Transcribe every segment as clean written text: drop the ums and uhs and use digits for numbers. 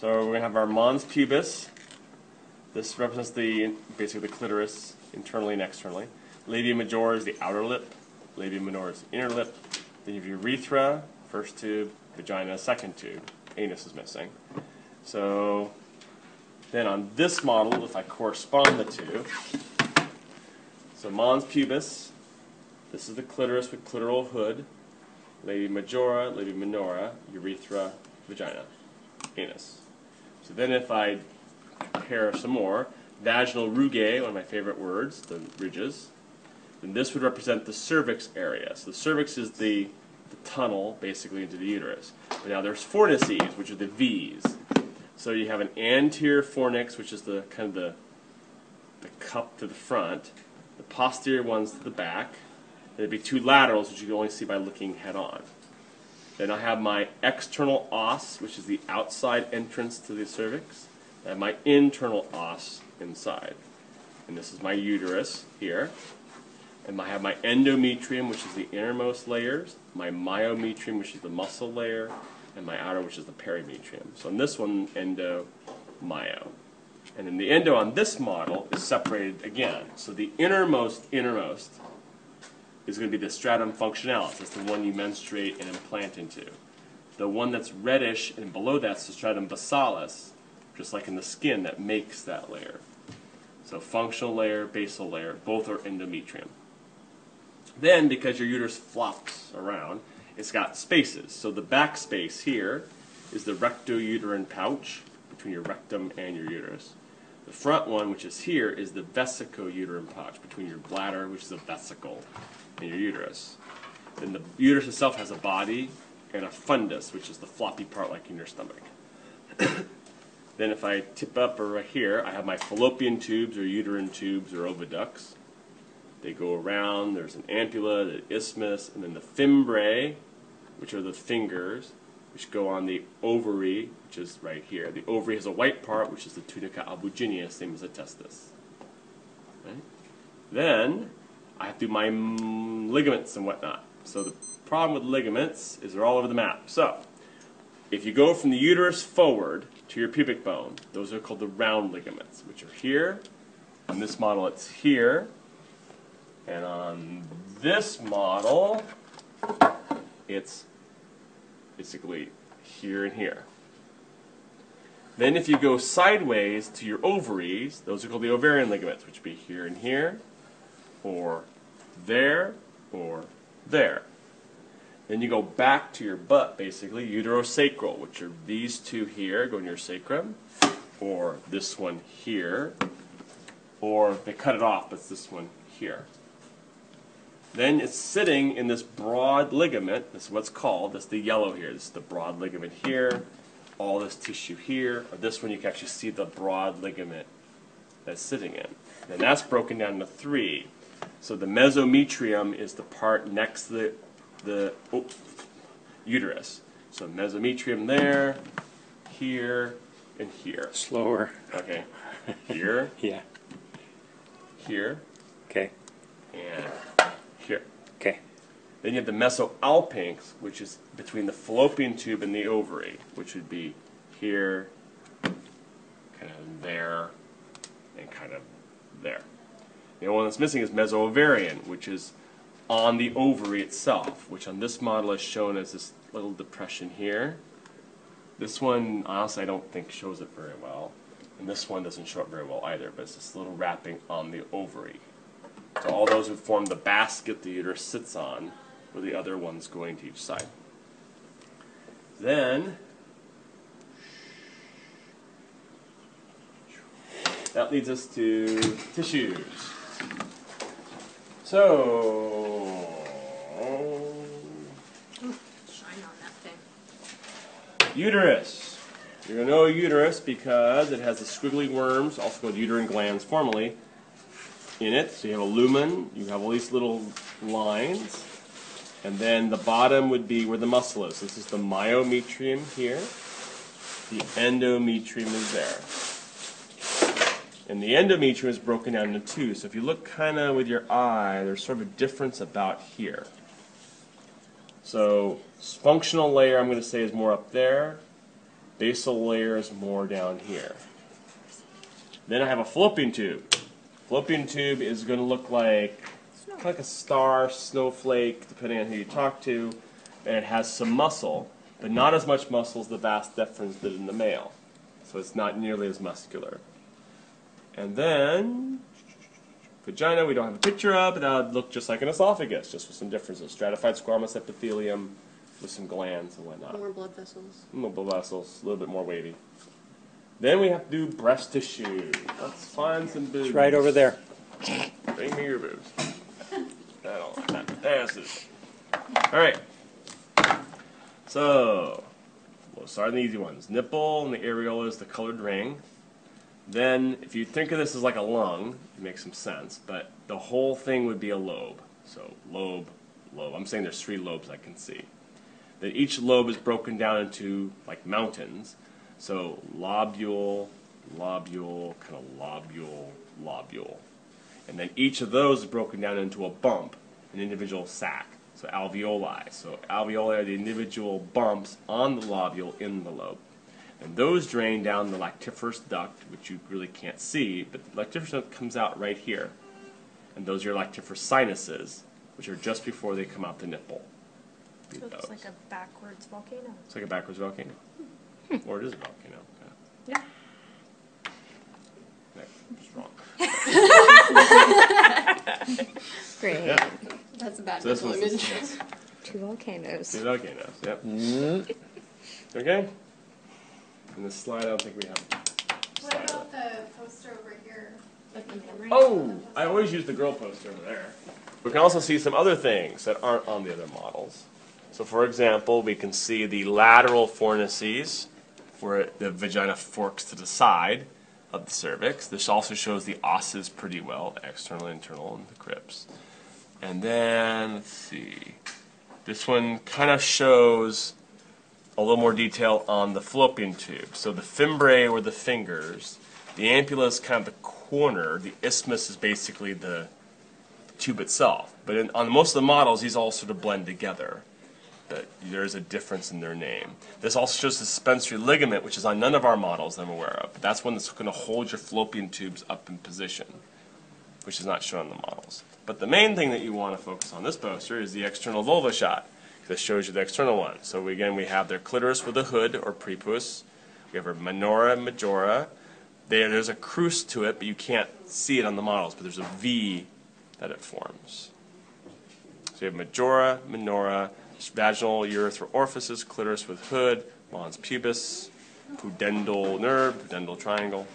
So we're going to have our Mons Pubis. This represents basically the clitoris, internally and externally. Labia majora is the outer lip. Labia minora is the inner lip. Then you have urethra, first tube, vagina, second tube. Anus is missing. So then on this model, if I correspond the two, so Mons Pubis, this is the clitoris with clitoral hood. Labia majora, labia minora, urethra, vagina, anus. So then if I compare some more, vaginal rugae, one of my favorite words, the ridges, then this would represent the cervix area. So the cervix is the tunnel, basically, into the uterus. But now there's fornices, which are the V's. So you have an anterior fornix, which is the kind of the cup to the front, the posterior ones to the back. There'd be two laterals, which you can only see by looking head on. Then I have my external os, which is the outside entrance to the cervix. I have my internal os inside. And this is my uterus here. And I have my endometrium, which is the innermost layers, my myometrium, which is the muscle layer, and my outer, which is the perimetrium. So in this one, endo, myo. And then the endo on this model is separated again. So the innermost is going to be the stratum functionalis. That's the one you menstruate and implant into. The one that's reddish and below that's the stratum basalis, just like in the skin, that makes that layer. So functional layer, basal layer, both are endometrium. Then, because your uterus flops around, it's got spaces. So the back space here is the rectouterine pouch between your rectum and your uterus. The front one, which is here, is the vesicouterine pouch between your bladder, which is a vesicle, and your uterus. Then the uterus itself has a body and a fundus, which is the floppy part like in your stomach. Then if I tip up or right here, I have my fallopian tubes or uterine tubes or oviducts. They go around, there's an ampulla, the isthmus, and then the fimbriae, which are the fingers, which go on the ovary, which is right here. The ovary has a white part, which is the tunica albuginea, same as the testis. Okay? Then I have to do my ligaments and whatnot. So the problem with ligaments is they're all over the map. So if you go from the uterus forward to your pubic bone, those are called the round ligaments, which are here. On this model, it's here. And on this model, it's basically here and here. Then if you go sideways to your ovaries, those are called the ovarian ligaments, which would be here and here, or there. Then you go back to your butt, basically, uterosacral, which are these two here, go in your sacrum, or this one here, or they cut it off, but it's this one here. Then it's sitting in this broad ligament. This is what's called. That's the yellow here. This is the broad ligament here. All this tissue here. Or this one, you can actually see the broad ligament that's sitting in. And that's broken down into three. So the mesometrium is the part next to the uterus. So mesometrium there, here, and here. Slower. Okay. Here. Yeah. Here. Okay. And here. Okay. Then you have the mesoalpinx, which is between the fallopian tube and the ovary, which would be here, kind of there, and kind of there. The only one that's missing is mesoovarian, which is on the ovary itself, which on this model is shown as this little depression here. This one, honestly, I don't think shows it very well. And this one doesn't show it very well either, but it's this little wrapping on the ovary. So all those would form the basket the uterus sits on, with the other ones going to each side. Then, that leads us to tissues. So, shine on that thing. Uterus. You're going to know a uterus because it has the squiggly worms, also called uterine glands formally, in it. So you have a lumen, you have all these little lines, and then the bottom would be where the muscle is. This is the myometrium here. The endometrium is there. And the endometrium is broken down into two. So if you look kind of with your eye, there's sort of a difference about here. So functional layer, I'm going to say, is more up there. Basal layer is more down here. Then I have a fallopian tube. Fallopian tube is going to look like kind of like a star, snowflake, depending on who you talk to. And it has some muscle, but not as much muscle as the vas deferens did in the male. So it's not nearly as muscular. And then, vagina we don't have a picture of, but that would look just like an esophagus, just with some differences. Stratified squamous epithelium with some glands and whatnot. More blood vessels. More blood vessels, a little bit more wavy. Then we have to do breast tissue. Let's find some boobs. It's right over there. Bring me your boobs. I don't like that. That's it. Alright. So, we'll start on the easy ones. Nipple and the areola is the colored ring. Then, if you think of this as like a lung, it makes some sense, but the whole thing would be a lobe. So, lobe, lobe. I'm saying there's 3 lobes I can see. Then each lobe is broken down into like mountains. So, lobule, lobule, kind of lobule, lobule. And then each of those is broken down into a bump, an individual sac. So alveoli. So alveoli are the individual bumps on the lobule in the lobe. And those drain down the lactiferous duct, which you really can't see, but the lactiferous duct comes out right here. And those are your lactiferous sinuses, which are just before they come out the nipple. So it's like a backwards volcano. It's like a backwards volcano. Or it is a volcano. Yeah. No, it's wrong. Great. Yeah. That's a bad So this visual one's image. 2 volcanoes. 2 volcanoes, yep. Okay? And this slide, I don't think we have. What about the poster over here? Like the memory. Oh! I always use the girl poster over there. We can also see some other things that aren't on the other models. So for example, we can see the lateral fornices, where the vagina forks to the side of the cervix. This also shows the osses pretty well, external, internal, and the crypts. And then, let's see, this one kind of shows a little more detail on the fallopian tube. So the fimbriae or the fingers, the ampulla is kind of the corner, the isthmus is basically the tube itself. But on most of the models, these all sort of blend together. But there's a difference in their name. This also shows the suspensory ligament, which is on none of our models that I'm aware of. But that's one that's going to hold your fallopian tubes up in position, which is not shown on the models. But the main thing that you want to focus on this poster is the external vulva shot. This shows you the external one. So again, we have their clitoris with a hood or prepuce. We have our minora majora. There's a crus to it, but you can't see it on the models. But there's a V that it forms. So you have majora, minora, vaginal urethral orifices, clitoris with hood, Mons Pubis, pudendal nerve, pudendal triangle.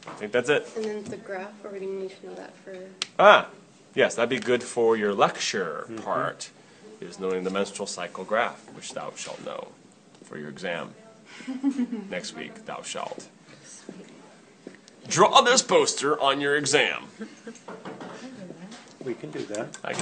I think that's it. And then the graph, or we need to know that for... Ah, yes, that'd be good for your lecture part, is knowing the menstrual cycle graph, which thou shalt know for your exam. Next week, thou shalt. Draw this poster on your exam. We can do that.